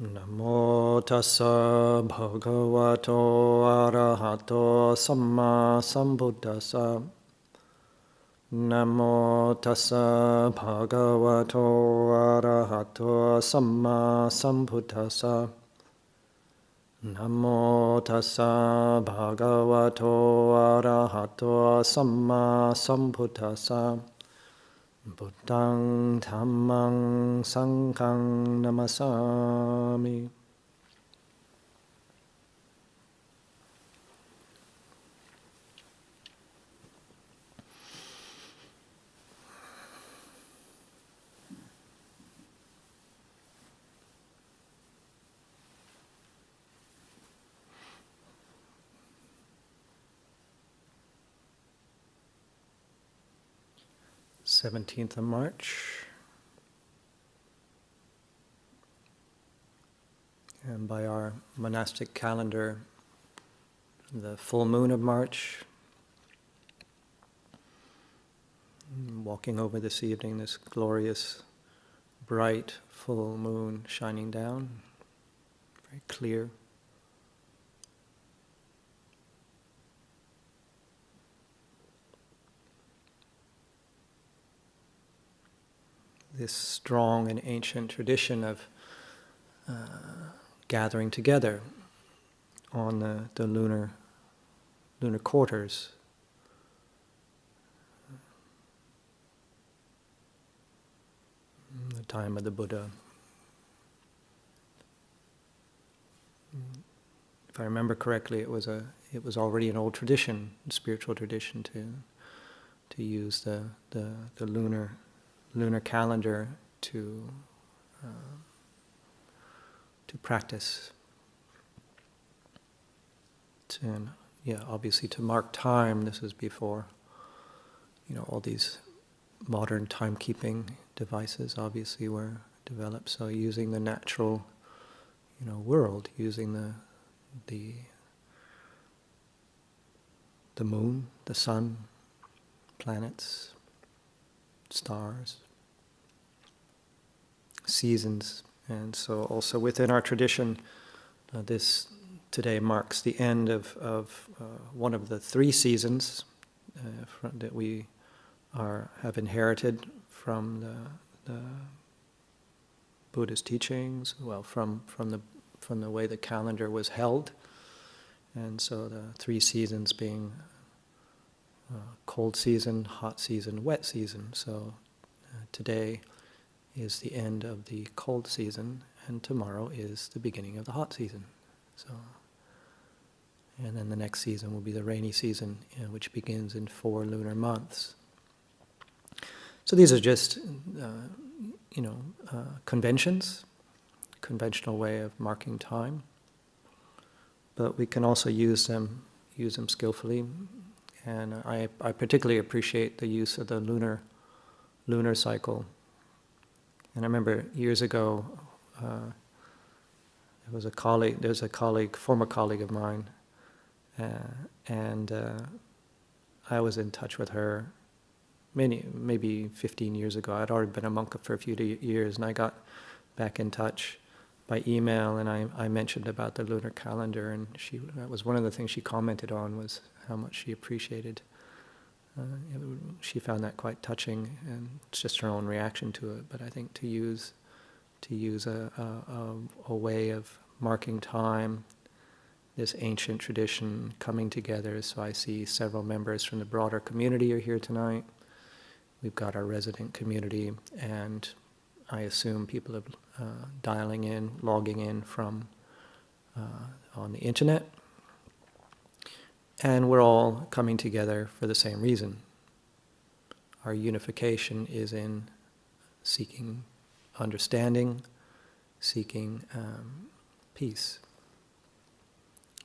Namo tassa bhagavato arahato samma sambuddhassa. Namo tassa bhagavato arahato samma sambuddhassa. Namo tassa bhagavato arahato samma sambuddhassa. Buddhaṃ Dhammaṃ Sanghaṃ Namasami. Seventeenth of March, and by our monastic calendar, the full moon of March. Walking over this evening, this glorious, bright, full moon shining down, very clear. This strong and ancient tradition of gathering together on the lunar quarters. The time of the Buddha. If I remember correctly, it was already an old tradition, a spiritual tradition, to use the lunar calendar to practice, and obviously to mark time. This is before all these modern timekeeping devices obviously were developed. So using the natural world, using the moon, the sun, planets, stars, seasons. And so also within our tradition, this today marks the end of one of the three seasons that we have inherited from the Buddhist teachings, from the way the calendar was held. And so the three seasons being cold season, hot season, wet season. So today is the end of the cold season, and tomorrow is the beginning of the hot season. So, and then the next season will be the rainy season, which begins in 4 lunar months. So these are just, conventions, conventional way of marking time. But we can also use them skillfully. And I particularly appreciate the use of the lunar cycle. And I remember years ago, there's a former colleague of mine, and I was in touch with her maybe 15 years ago. I'd already been a monk for a few years, and I got back in touch by email, and I mentioned about the lunar calendar, and that was one of the things she commented on, was how much she appreciated. She found that quite touching, and it's just her own reaction to it. But I think to use a way of marking time, this ancient tradition coming together. So I see several members from the broader community are here tonight. We've got our resident community, and I assume people are dialing in, logging in from on the internet. And we're all coming together for the same reason. Our unification is in seeking understanding, seeking peace,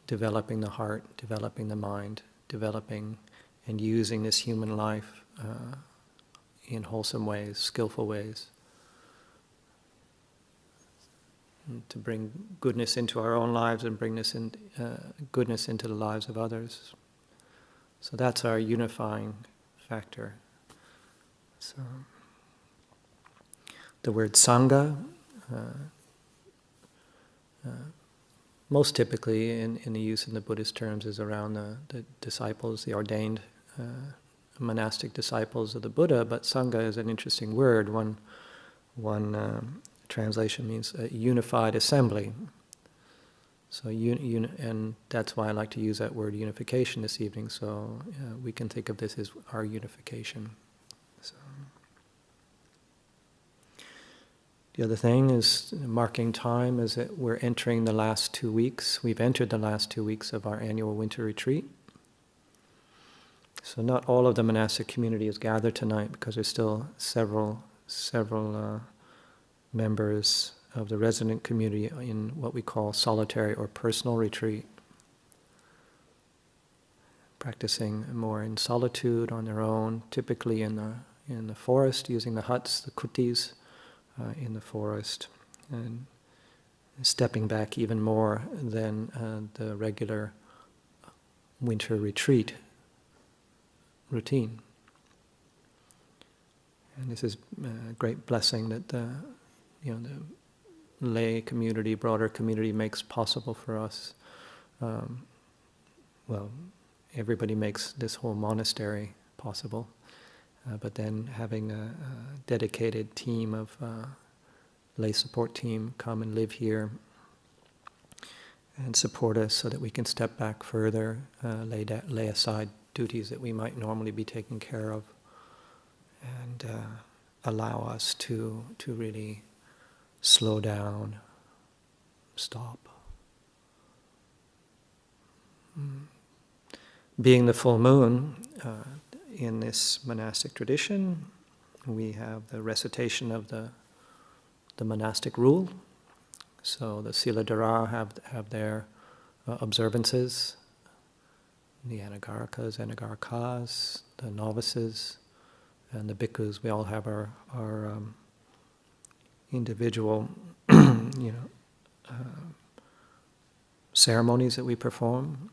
developing the heart, developing the mind, developing and using this human life in wholesome ways, skillful ways, to bring goodness into our own lives and bring this goodness into the lives of others. So that's our unifying factor. So the word Sangha most typically in the use in the Buddhist terms is around the disciples, the ordained monastic disciples of the Buddha, but Sangha is an interesting word. One translation means a unified assembly. So, and that's why I like to use that word unification this evening, so we can think of this as our unification. So. The other thing is marking time is that we're entering the last 2 weeks. We've entered the last 2 weeks of our annual winter retreat. So not all of the monastic community is gathered tonight because there's still several members of the resident community in what we call solitary or personal retreat, practicing more in solitude on their own, typically in the forest, using the huts, the kutis, in the forest, and stepping back even more than the regular winter retreat routine. And this is a great blessing that the lay community, broader community makes possible for us. Well, everybody makes this whole monastery possible. But then having a dedicated team of lay support team come and live here and support us so that we can step back further, lay aside duties that we might normally be taking care of, and allow us to really slow down, stop. Being the full moon, in this monastic tradition, we have the recitation of the monastic rule. So the Sila Dara have their observances, the Anagarikas, Anagarikas, the novices, and the bhikkhus. We all have our individual, ceremonies that we perform.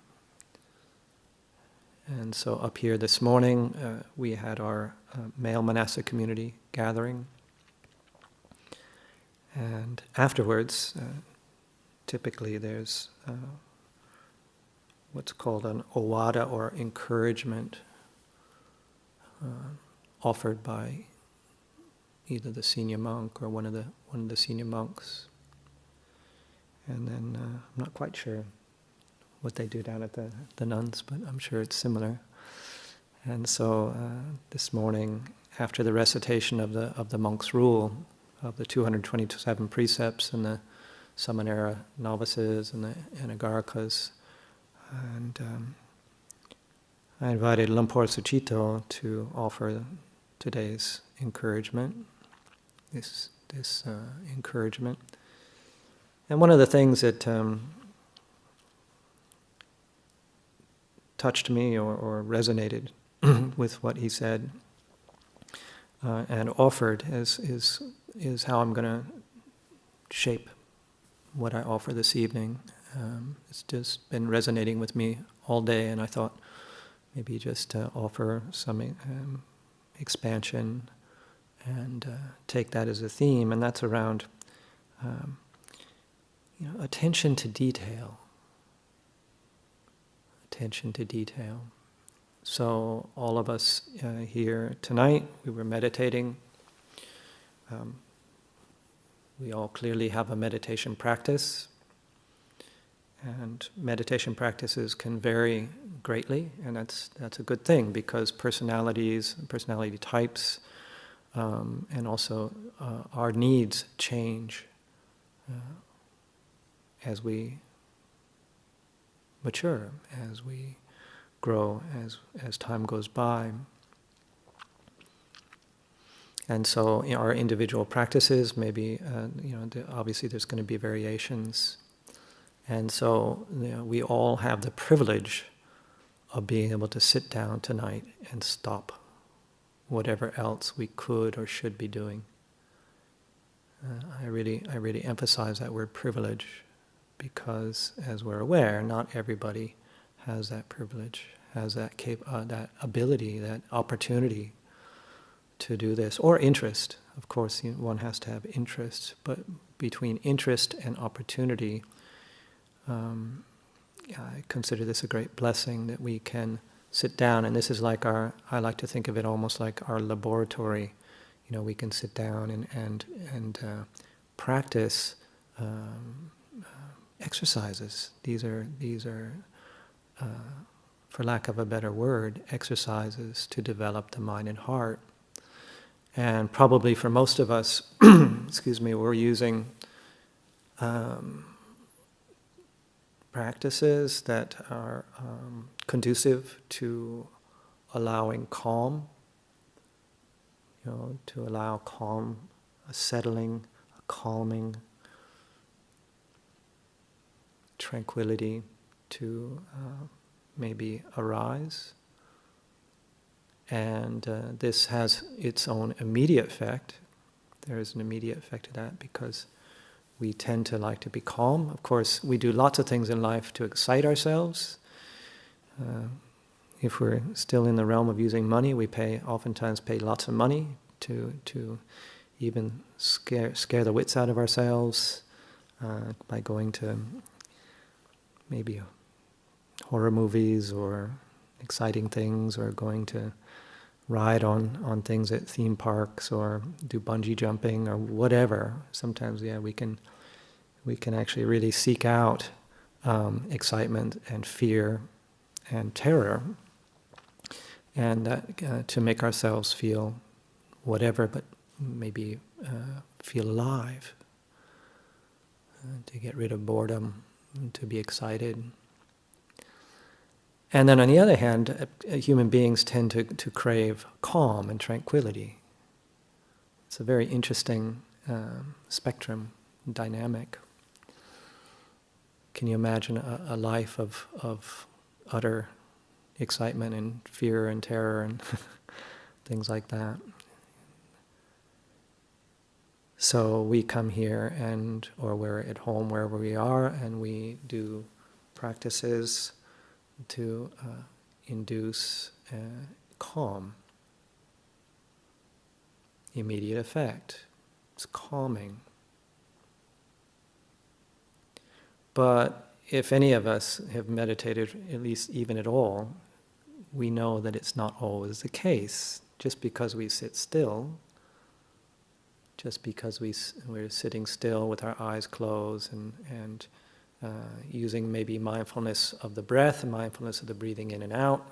And so up here this morning, we had our male monastic community gathering. And afterwards, typically there's what's called an ovada, or encouragement, offered by either the senior monk or one of the senior monks. And then I'm not quite sure what they do down at the nuns, but I'm sure it's similar. And so this morning, after the recitation of the monk's rule, of the 227 precepts, and the Samanera novices and the Anagarikas, and I invited Lumpur Suchito to offer today's encouragement, this encouragement. And one of the things that touched me or resonated with what he said and offered is how I'm going to shape what I offer this evening. It's just been resonating with me all day, and I thought maybe just offer some expansion and take that as a theme, and that's around attention to detail. Attention to detail. So all of us here tonight, we were meditating. We all clearly have a meditation practice, and meditation practices can vary greatly, and that's a good thing, because personality types, and also our needs change as we mature, as we grow, as time goes by. And so our individual practices, maybe, obviously there's going to be variations. And so we all have the privilege of being able to sit down tonight and stop whatever else we could or should be doing. I really emphasize that word privilege, because, as we're aware, not everybody has that privilege, has that that ability, that opportunity to do this, or interest. Of course, one has to have interest, but between interest and opportunity, I consider this a great blessing that we can sit down, and this is like I like to think of it almost like our laboratory. We can sit down and practice exercises. These are for lack of a better word, exercises to develop the mind and heart. And probably for most of us, we're using practices that are conducive to allowing calm, to allow calm, a settling, a calming, tranquility to maybe arise. And this has its own immediate effect. There is an immediate effect to that because we tend to like to be calm. Of course, we do lots of things in life to excite ourselves. If we're still in the realm of using money, we oftentimes pay lots of money to even scare the wits out of ourselves by going to maybe horror movies or exciting things, or going to ride on things at theme parks, or do bungee jumping or whatever. Sometimes, we can actually really seek out excitement and fear and terror, and that to make ourselves feel whatever, but maybe feel alive, to get rid of boredom, to be excited. And then on the other hand, human beings tend to crave calm and tranquility. It's a very interesting spectrum, dynamic. Can you imagine a life of utter excitement and fear and terror and things like that? So we come here or we're at home wherever we are, and we do practices to induce calm. Immediate effect. It's calming. But if any of us have meditated, at least even at all, we know that it's not always the case. Just because we sit still, just because we're sitting still with our eyes closed and using maybe mindfulness of the breath and mindfulness of the breathing in and out,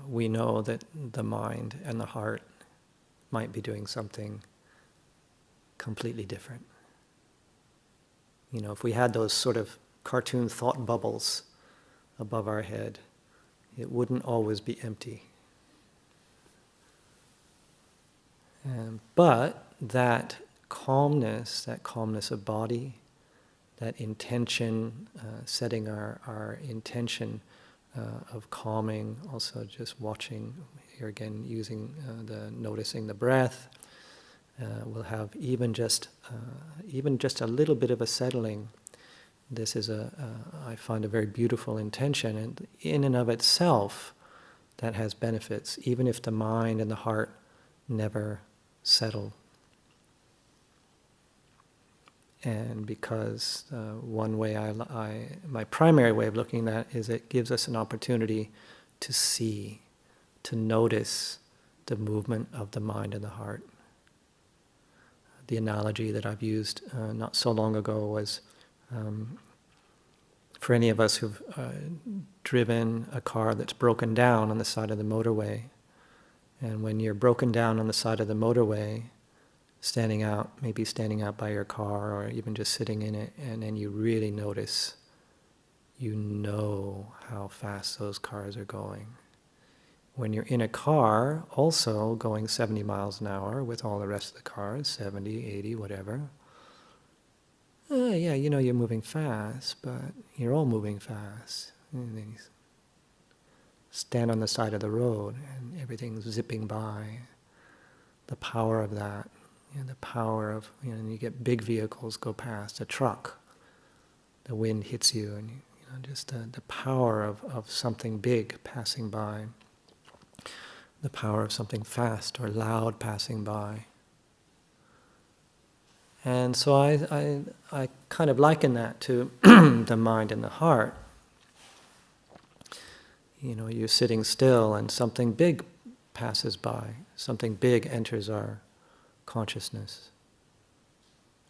we know that the mind and the heart might be doing something completely different. If we had those sort of cartoon thought bubbles above our head, it wouldn't always be empty. But that calmness of body, that intention, setting our intention of calming, also just watching, here again using noticing the breath, will have even just a little bit of a settling. This is I find a very beautiful intention, and in and of itself, that has benefits, even if the mind and the heart never settle. And because one way my primary way of looking at that is it gives us an opportunity to see, to notice the movement of the mind and the heart. The analogy that I've used not so long ago was for any of us who've driven a car that's broken down on the side of the motorway. And when you're broken down on the side of the motorway, standing out by your car, or even just sitting in it, and then you really notice, how fast those cars are going. When you're in a car, also going 70 miles an hour with all the rest of the cars, 70, 80, whatever, you're moving fast, but you're all moving fast. And then you stand on the side of the road and everything's zipping by. The power of that. The power of, and you get big vehicles go past, a truck, the wind hits you, and just the power of something big passing by, the power of something fast or loud passing by. And so I kind of liken that to the mind and the heart. You know, you're sitting still and something big passes by, something big enters our consciousness,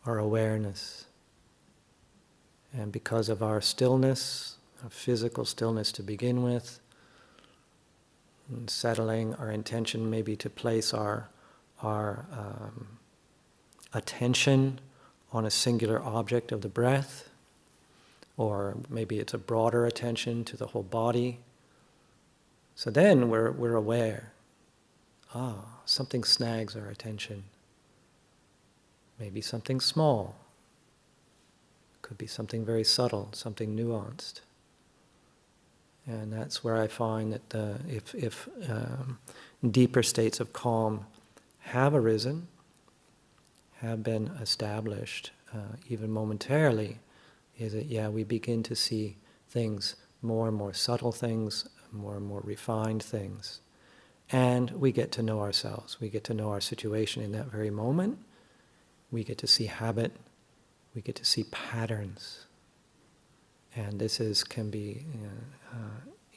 our awareness. And because of our stillness, our physical stillness to begin with, and settling our intention maybe to place our attention on a singular object of the breath, or maybe it's a broader attention to the whole body. So then we're aware. Something snags our attention. Maybe something small. Could be something very subtle, something nuanced. And that's where I find that if deeper states of calm have arisen, have been established, even momentarily, is that, we begin to see things, more and more subtle things, more and more refined things. And we get to know ourselves. We get to know our situation in that very moment. We get to see habit. We get to see patterns. And this can be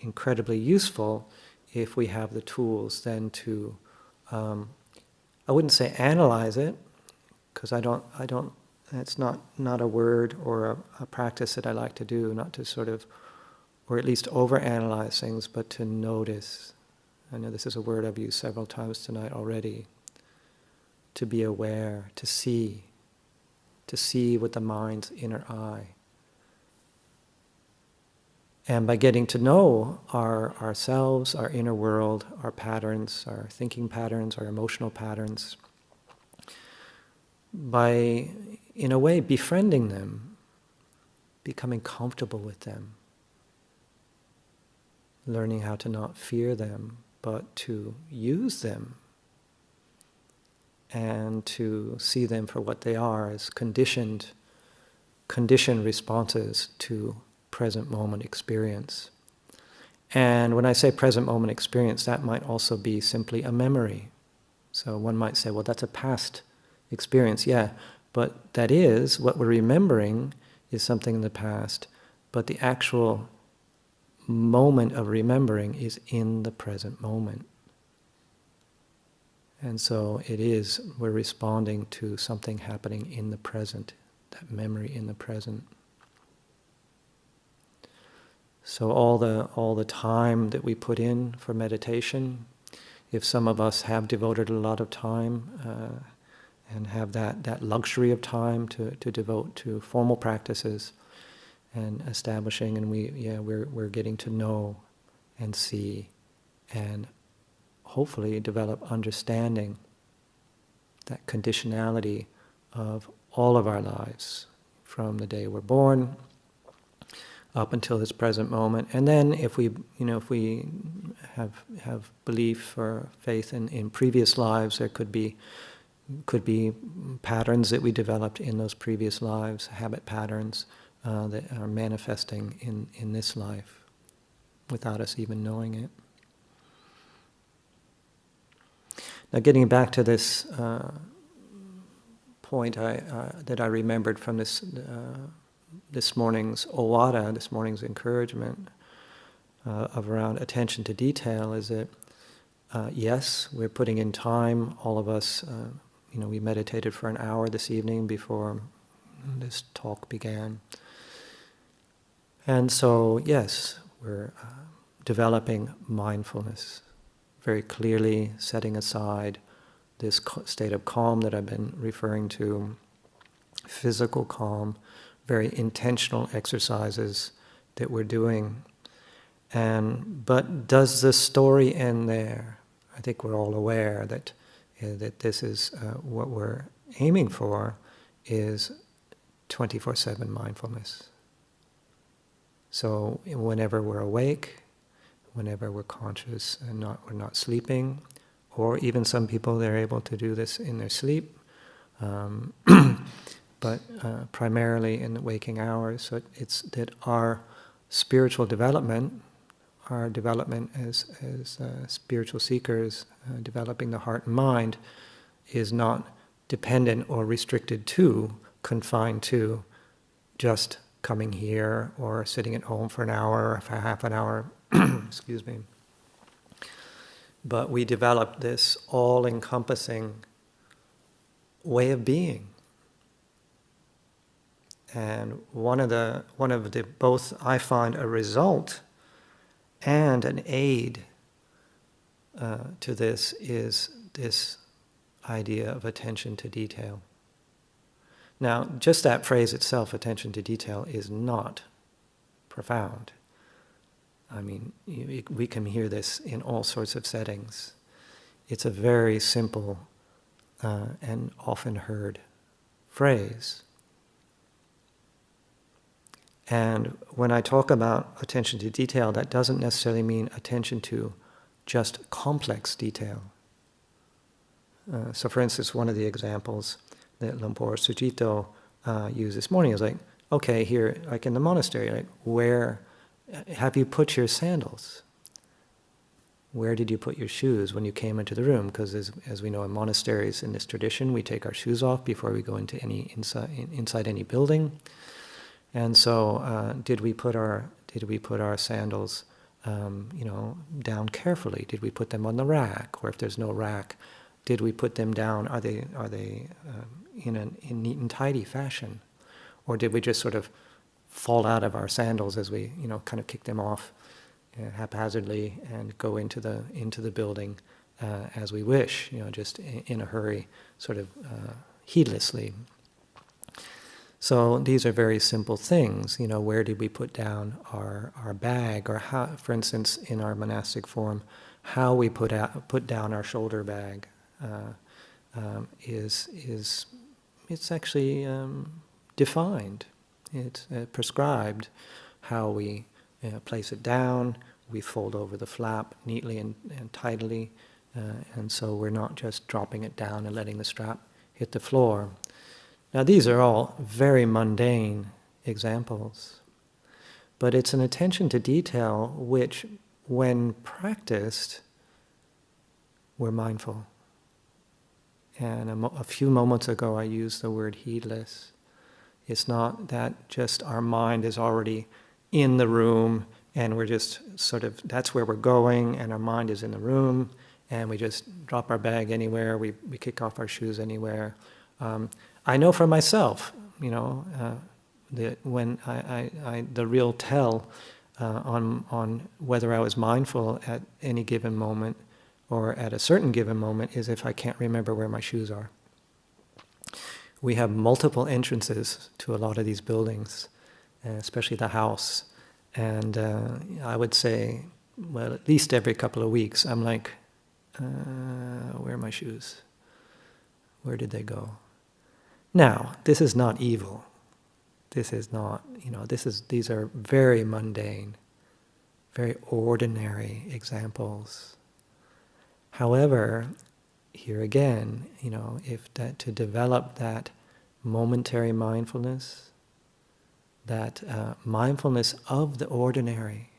incredibly useful if we have the tools then to, I wouldn't say analyze it, because I don't, it's not a word or a practice that I like to do, not to sort of, or at least overanalyze things, but to notice. I know this is a word I've used several times tonight already. To be aware, to see with the mind's inner eye. And by getting to know ourselves, our inner world, our patterns, our thinking patterns, our emotional patterns, by, in a way, befriending them, becoming comfortable with them, learning how to not fear them, but to use them and to see them for what they are, as conditioned responses to present moment experience. And when I say present moment experience, that might also be simply a memory. So one might say, well, that's a past experience. Yeah, but that is, what we're remembering is something in the past, but the actual moment of remembering is in the present moment. And so it is, we're responding to something happening in the present, that memory in the present. So all the time that we put in for meditation, if some of us have devoted a lot of time and have that luxury of time to devote to formal practices and establishing, and we're getting to know and see and hopefully develop understanding, that conditionality of all of our lives, from the day we're born up until this present moment. And then if we have belief or faith in previous lives, there could be patterns that we developed in those previous lives, habit patterns that are manifesting in this life without us even knowing it. Now, getting back to this point that I remembered from this morning's owada, this morning's encouragement of around attention to detail, is that yes, we're putting in time. All of us, we meditated for an hour this evening before this talk began, and so yes, we're developing mindfulness. Very clearly setting aside this state of calm that I've been referring to, physical calm, very intentional exercises that we're doing. But does the story end there? I think we're all aware that this is what we're aiming for, is 24/7 mindfulness. So whenever we're awake, whenever we're conscious and we're not sleeping, or even some people, they're able to do this in their sleep, but primarily in the waking hours. So it's that our spiritual development, our development as spiritual seekers, developing the heart and mind, is not dependent or restricted to, confined to just coming here or sitting at home for an hour or for half an hour, excuse me. But we developed this all-encompassing way of being. And one of the both I find a result and an aid to this is this idea of attention to detail. Now, just that phrase itself, attention to detail, is not profound. I mean, we can hear this in all sorts of settings. It's a very simple and often heard phrase. And when I talk about attention to detail, that doesn't necessarily mean attention to just complex detail. So for instance, one of the examples that Lumpur Sujito used this morning is like, okay, here, like in the monastery, like, where have you put your sandals? Where did you put your shoes when you came into the room? Because as we know in monasteries in this tradition, we take our shoes off before we go into inside any building. And so, did we put our sandals, down carefully? Did we put them on the rack, or if there's no rack, did we put them down? Are they in neat and tidy fashion, or did we just sort of fall out of our sandals as we kind of kick them off haphazardly and go into the building as we wish, just in a hurry, sort of heedlessly. So these are very simple things. Where did we put down our bag, or how, for instance, in our monastic form, how we put down our shoulder bag it's actually defined. It's prescribed how we place it down. We fold over the flap neatly and tidily, and so we're not just dropping it down and letting the strap hit the floor. Now these are all very mundane examples, but it's an attention to detail which, when practiced, we're mindful. And a few moments ago I used the word heedless. It's not that just our mind is already in the room and we're just sort of, that's where we're going, and our mind is in the room and we just drop our bag anywhere, we kick off our shoes anywhere. I know for myself, that when the real tell on whether I was mindful at any given moment or at a certain given moment is if I can't remember where my shoes are. We have multiple entrances to a lot of these buildings, especially the house. And I would say, well, at least every couple of weeks, I'm like, where are my shoes? Where did they go? Now, this is not evil. This is not, these are very mundane, very ordinary examples. However, here again, to develop that momentary mindfulness, that mindfulness of the ordinary,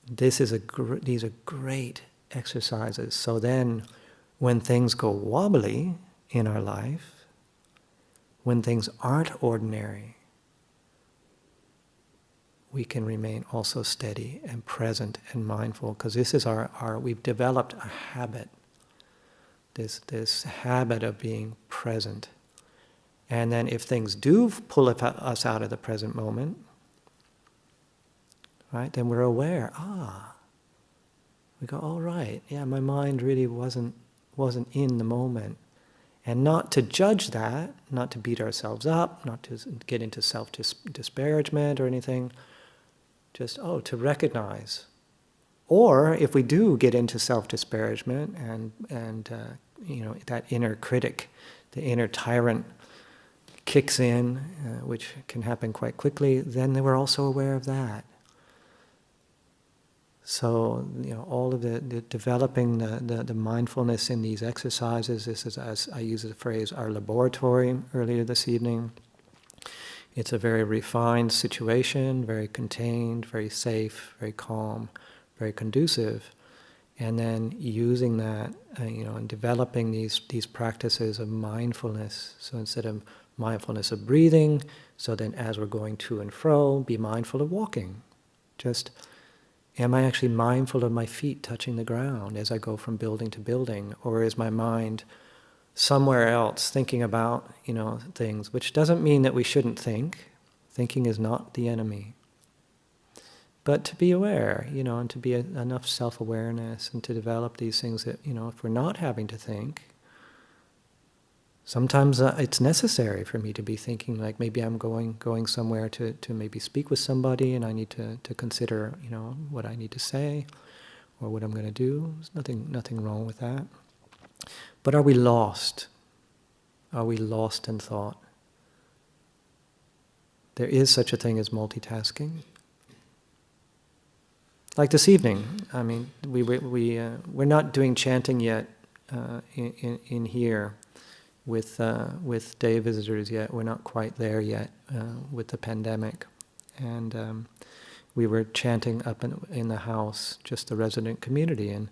these are great exercises. So then, when things go wobbly in our life, when things aren't ordinary, we can remain also steady and present and mindful, because this is we've developed a habit, this habit of being present. And then if things do pull us out of the present moment, right, then we're aware, we go, all right, yeah, my mind really wasn't in the moment. And not to judge that, not to beat ourselves up, not to get into self-disparagement or anything, just, to recognize. Or if we do get into self-disparagement and that inner critic, the inner tyrant kicks in, which can happen quite quickly, then we're also aware of that. So, all of the developing the mindfulness in these exercises, this is, as I use the phrase, our laboratory earlier this evening. It's a very refined situation, very contained, very safe, very calm, very conducive. and then using that, and developing these practices of mindfulness. So instead of mindfulness of breathing, so then as we're going to and fro, be mindful of walking. Just, am I actually mindful of my feet touching the ground as I go from building to building? Or is my mind somewhere else thinking about, things? Which doesn't mean that we shouldn't think. Thinking is not the enemy. But to be aware, and to be enough self-awareness and to develop these things that, if we're not having to think, sometimes it's necessary for me to be thinking, like maybe I'm going somewhere to maybe speak with somebody, and I need to consider, what I need to say or what I'm going to do. There's nothing wrong with that. But are we lost? Are we lost in thought? There is such a thing as multitasking. Like this evening, we're not doing chanting yet in here with day visitors yet. We're not quite there yet with the pandemic, and we were chanting up in the house, just the resident community, and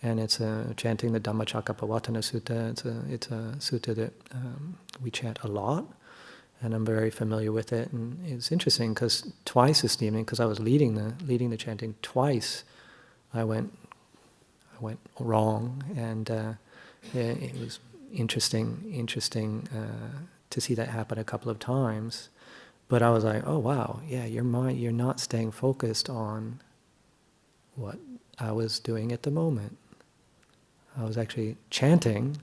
it's chanting the Dhammacakkappavattana Sutta. It's a sutta that we chant a lot, and I'm very familiar with it. And it's interesting because twice this evening, because I was leading the chanting, twice I went wrong, and it was interesting to see that happen a couple of times. But I was like, oh wow, yeah, you're not staying focused on what I was doing at the moment. I was actually chanting,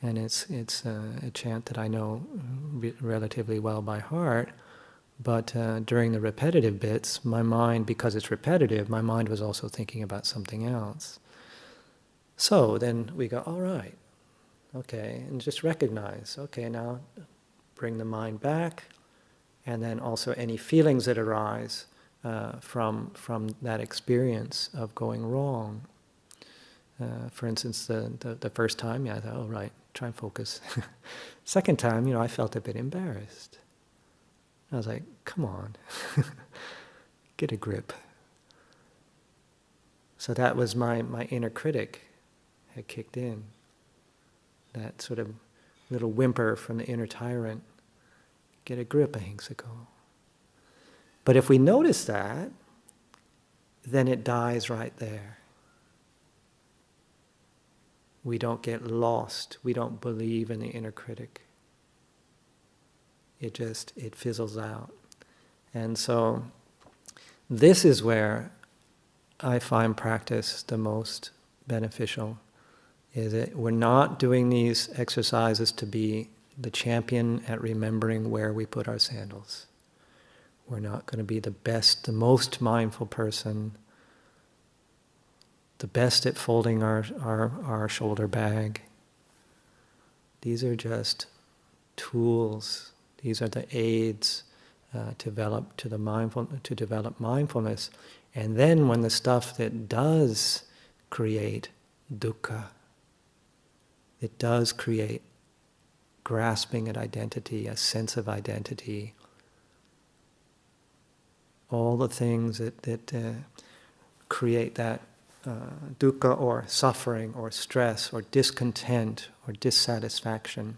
and it's a chant that I know relatively well by heart, but during the repetitive bits, my mind, because it's repetitive, my mind was also thinking about something else. So then we go, all right, okay, and just recognize, okay, now bring the mind back, and then also any feelings that arise from that experience of going wrong. For instance, the first time, I thought, oh right, try and focus. Second time, I felt a bit embarrassed. I was like, come on, get a grip. So that was my inner critic had kicked in. That sort of little whimper from the inner tyrant. Get a grip, ahingsako. But if we notice that, then it dies right there. We don't get lost. We don't believe in the inner critic. It fizzles out. And so this is where I find practice the most beneficial, is that we're not doing these exercises to be the champion at remembering where we put our sandals. We're not going to be the best, the most mindful person, the best at folding our shoulder bag. These are just tools. These are the aids to develop mindfulness. And then when the stuff that does create dukkha, it does create grasping at identity, a sense of identity, all the things that create that dukkha or suffering or stress or discontent or dissatisfaction.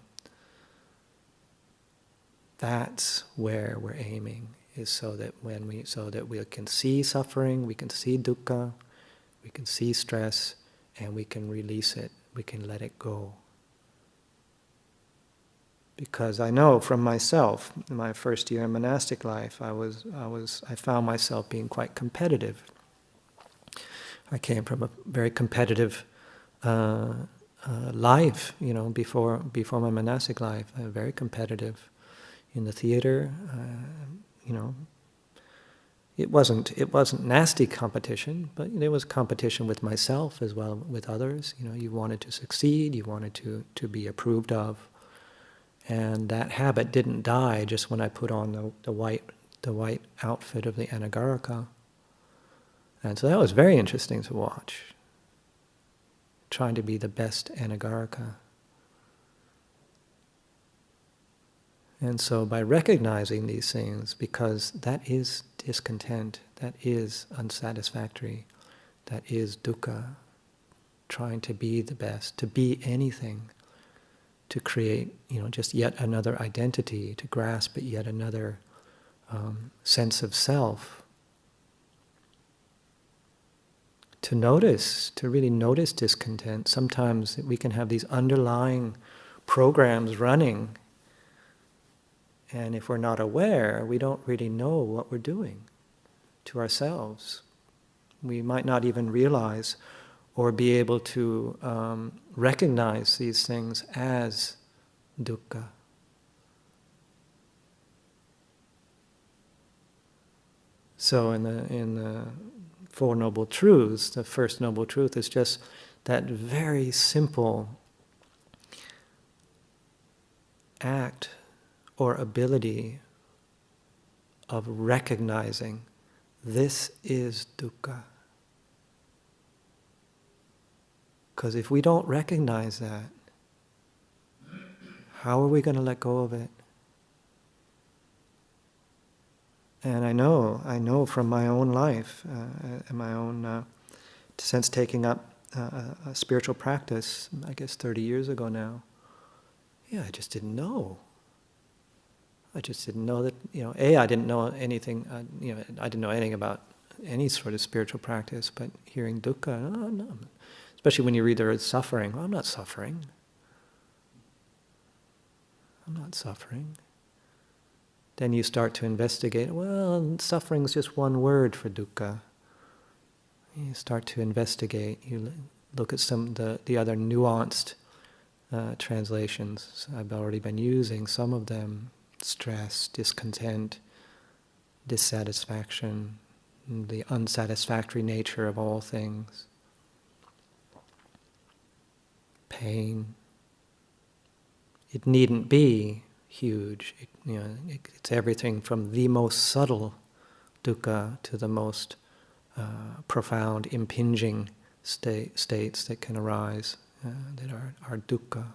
That's where we're aiming, is so that we can see suffering, we can see dukkha, we can see stress, and we can release it, we can let it go. Because I know from myself, in my first year in monastic life, I found myself being quite competitive. I came from a very competitive life, before my monastic life. Very competitive in the theater. It wasn't nasty competition, but there was competition with myself as well with others. You wanted to succeed, you wanted to be approved of. And that habit didn't die just when I put on the white outfit of the anagarika. And so that was very interesting to watch. Trying to be the best anagarika. And so by recognizing these things, because that is discontent, that is unsatisfactory, that is dukkha, trying to be the best, to be anything, to create, just yet another identity, to grasp at yet another sense of self. To notice, to really notice discontent. Sometimes we can have these underlying programs running, and if we're not aware, we don't really know what we're doing to ourselves. We might not even realize or be able to recognize these things as dukkha. So in the Four Noble Truths, the first Noble Truth is just that very simple act or ability of recognizing this is dukkha. Because if we don't recognize that, how are we going to let go of it? And I know from my own life, and my own, since taking up a spiritual practice, I guess 30 years ago now, I just didn't know. I just didn't know that, I didn't know anything, I didn't know anything about any sort of spiritual practice, but hearing dukkha, oh, no. Especially when you read the word suffering, I'm not suffering. I'm not suffering. Then you start to investigate, well, suffering's just one word for dukkha. You start to investigate, you look at some of the other nuanced translations. I've already been using some of them: stress, discontent, dissatisfaction, the unsatisfactory nature of all things, pain. It needn't be huge. It's everything from the most subtle dukkha to the most profound, impinging states that can arise that are dukkha.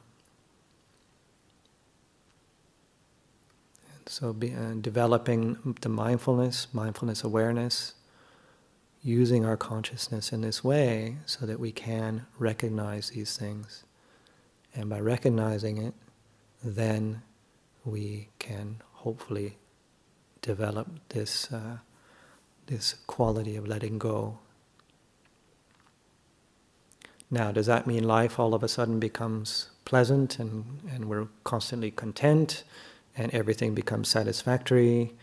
And so developing the mindfulness awareness, using our consciousness in this way so that we can recognize these things. And by recognizing it, then we can hopefully develop this quality of letting go. Now, does that mean life all of a sudden becomes pleasant and we're constantly content and everything becomes satisfactory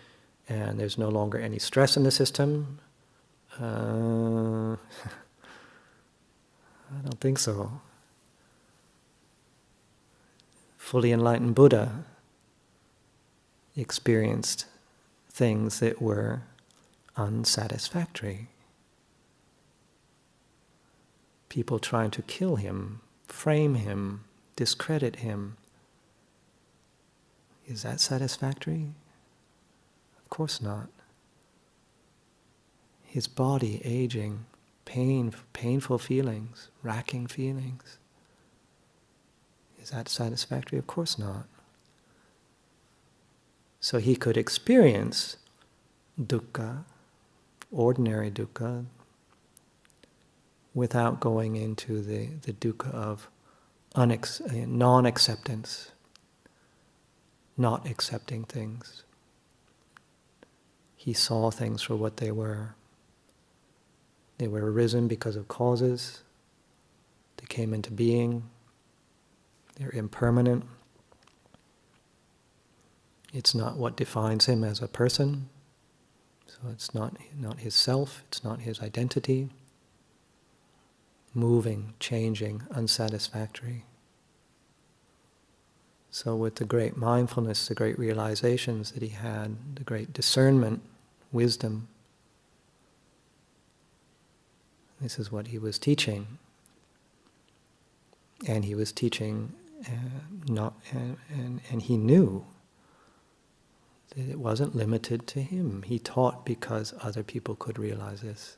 and there's no longer any stress in the system? I don't think so. Fully enlightened Buddha experienced things that were unsatisfactory. People trying to kill him, frame him, discredit him. Is that satisfactory? Of course not. His body aging, painful feelings, racking feelings. Is that satisfactory? Of course not. So he could experience dukkha, ordinary dukkha, without going into the dukkha of non-acceptance, not accepting things. He saw things for what they were. They were arisen because of causes. They came into being. They're impermanent. It's not what defines him as a person. So it's not his self, it's not his identity. Moving, changing, unsatisfactory. So with the great mindfulness, the great realizations that he had, the great discernment, wisdom, this is what he was teaching. And he was teaching, and he knew that it wasn't limited to him. He taught because other people could realize this.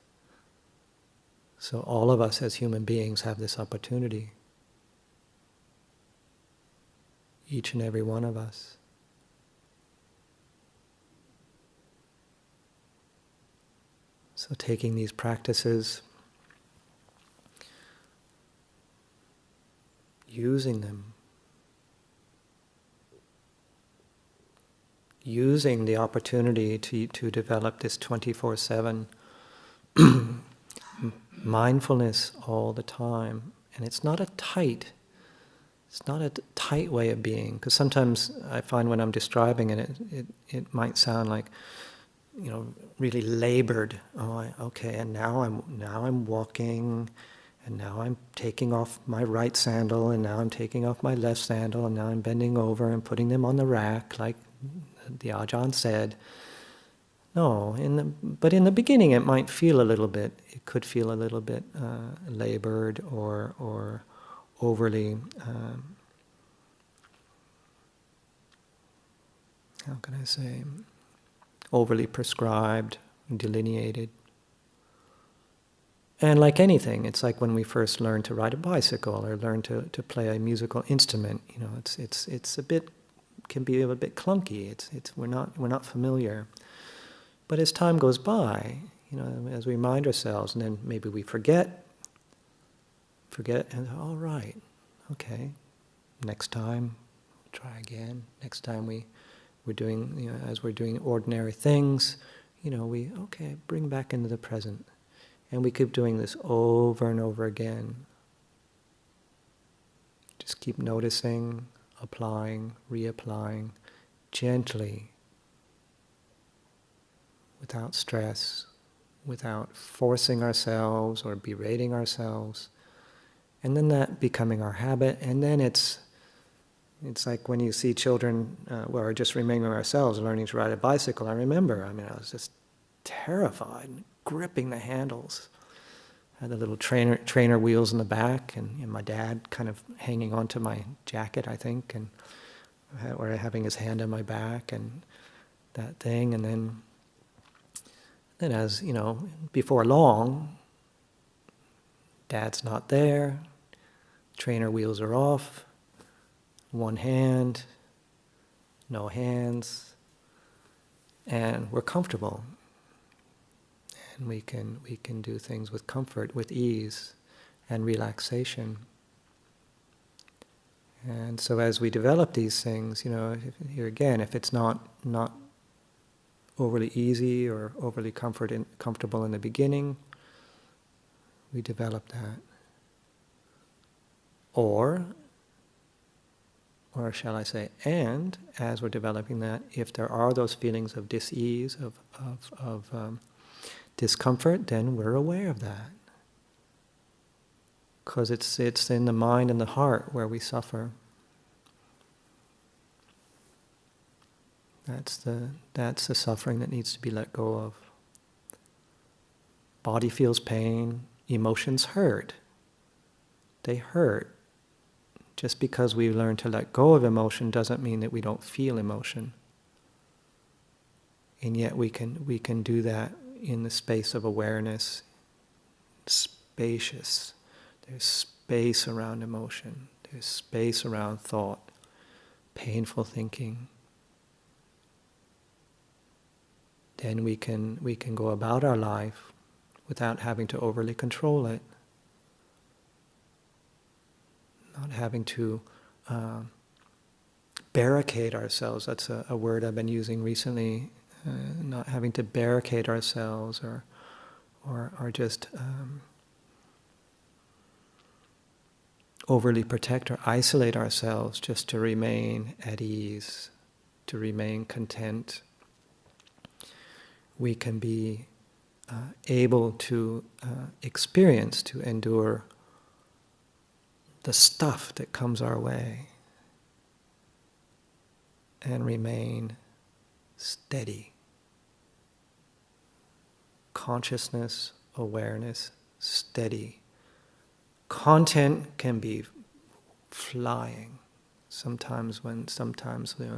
So all of us as human beings have this opportunity. Each and every one of us. So taking these practices using them. Using the opportunity to develop this 24/7 mindfulness all the time. And it's not a tight way of being, because sometimes I find when I'm describing it might sound like, really labored. Okay, and now I'm walking, and now I'm taking off my right sandal, and now I'm taking off my left sandal, and now I'm bending over and putting them on the rack, like the Ajahn said. No, but in the beginning it might feel a little bit. It could feel a little bit labored or overly. How can I say? Overly prescribed, delineated. And like anything, it's like when we first learn to ride a bicycle or learn to play a musical instrument. It's a bit, can be a bit clunky. We're not familiar. But as time goes by, as we remind ourselves, and then maybe we forget, and all right, okay, next time, try again. Next time we're doing, as we're doing ordinary things, we bring back into the present. And we keep doing this over and over again. Just keep noticing, applying, reapplying, gently, without stress, without forcing ourselves or berating ourselves. And then that becoming our habit, and then it's like when you see children, or just remembering ourselves learning to ride a bicycle. I remember, I was just terrified, gripping the handles. I had the little trainer wheels in the back, and my dad kind of hanging onto my jacket, I think, or having his hand on my back, and that thing. And then as, before long, Dad's not there, trainer wheels are off, one hand, no hands, and we're comfortable. And we can do things with comfort, with ease and relaxation. And so as we develop these things, here again, if it's not overly easy or overly comfortable in the beginning, we develop that. Or shall I say, and as we're developing that, if there are those feelings of dis-ease, of discomfort, then we're aware of that. Because it's in the mind and the heart where we suffer. That's the suffering that needs to be let go of. Body feels pain, emotions hurt. They hurt. Just because we learn to let go of emotion doesn't mean that we don't feel emotion. And yet we can do that in the space of awareness, spacious. There's space around emotion. There's space around thought, painful thinking. Then we can go about our life without having to overly control it, not having to barricade ourselves. That's a word I've been using recently. Not having to barricade ourselves or just overly protect or isolate ourselves just to remain at ease, to remain content. We can be able to experience, to endure the stuff that comes our way and remain steady. Consciousness, awareness, steady. Content can be flying. Sometimes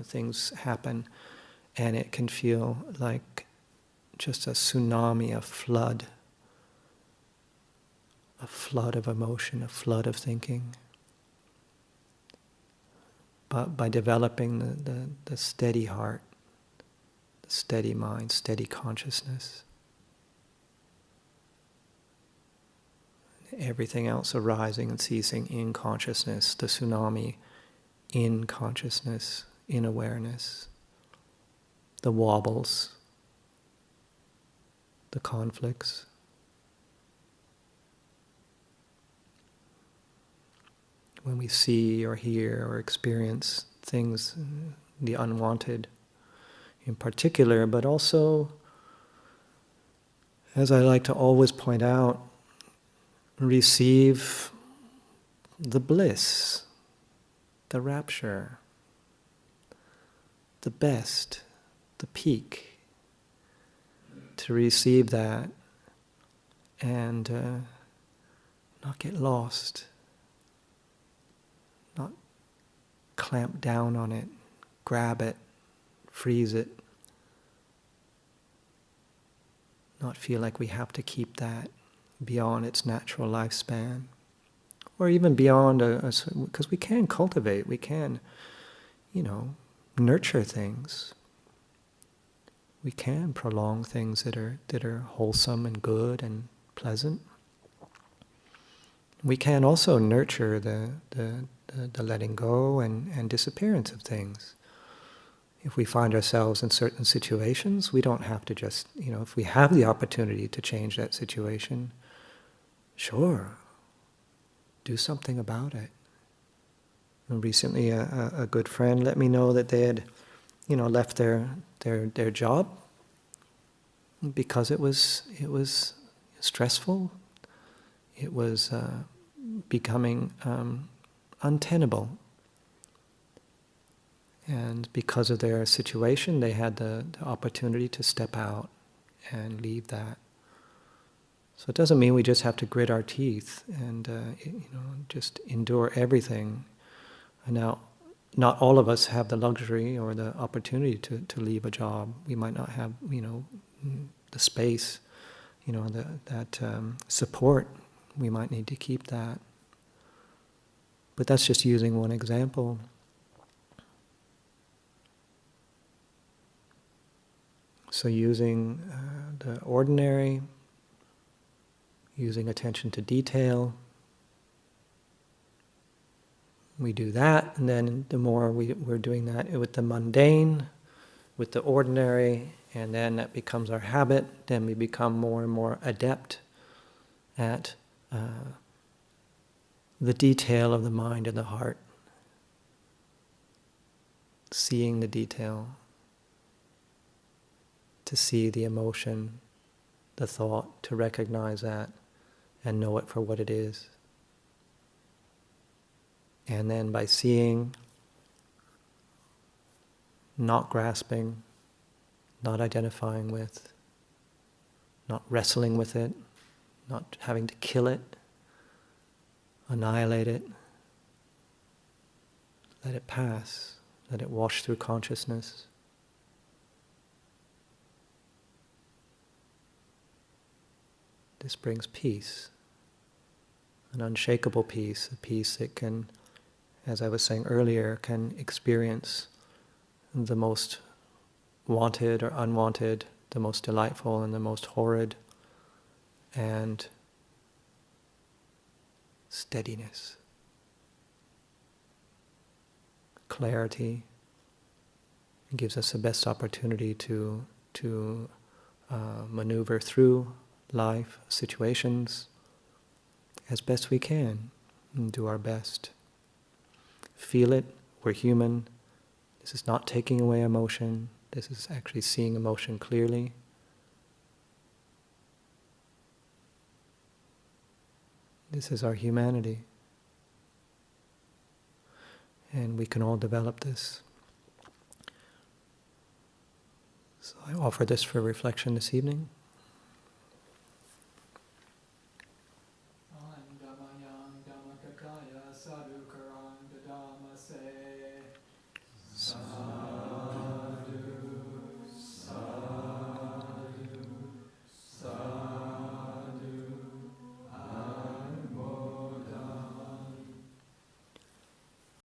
things happen, and it can feel like just a tsunami, a flood of emotion, a flood of thinking. But by developing the steady heart, the steady mind, steady consciousness, everything else arising and ceasing in consciousness, the tsunami in consciousness, in awareness, the wobbles, the conflicts. When we see or hear or experience things, the unwanted in particular, but also, as I like to always point out, receive the bliss, the rapture, the best, the peak, to receive that and not get lost, not clamp down on it, grab it, freeze it, not feel like we have to keep that beyond its natural lifespan, or even beyond because we can cultivate, we can, nurture things. We can prolong things that are wholesome and good and pleasant. We can also nurture the letting go and disappearance of things. If we find ourselves in certain situations, we don't have to just, if we have the opportunity to change that situation, sure, do something about it. And recently, a good friend let me know that they had, left their job because it was stressful. It was becoming untenable. And because of their situation, they had the opportunity to step out and leave that. So it doesn't mean we just have to grit our teeth and just endure everything. And now, not all of us have the luxury or the opportunity to leave a job. We might not have the space, that support. We might need to keep that. But that's just using one example. So using the ordinary, using attention to detail, we do that, and then the more we're doing that with the mundane, with the ordinary, and then that becomes our habit, then we become more and more adept at the detail of the mind and the heart, seeing the detail, to see the emotion, the thought, to recognize that and know it for what it is. And then by seeing, not grasping, not identifying with, not wrestling with it, not having to kill it, annihilate it, let it pass, let it wash through consciousness. This brings peace, an unshakable peace, a peace that can, as I was saying earlier, can experience the most wanted or unwanted, the most delightful and the most horrid, and steadiness, clarity. It gives us the best opportunity to maneuver through life, situations, as best we can, and do our best. Feel it, we're human. This is not taking away emotion. This is actually seeing emotion clearly. This is our humanity. And we can all develop this. So I offer this for reflection this evening.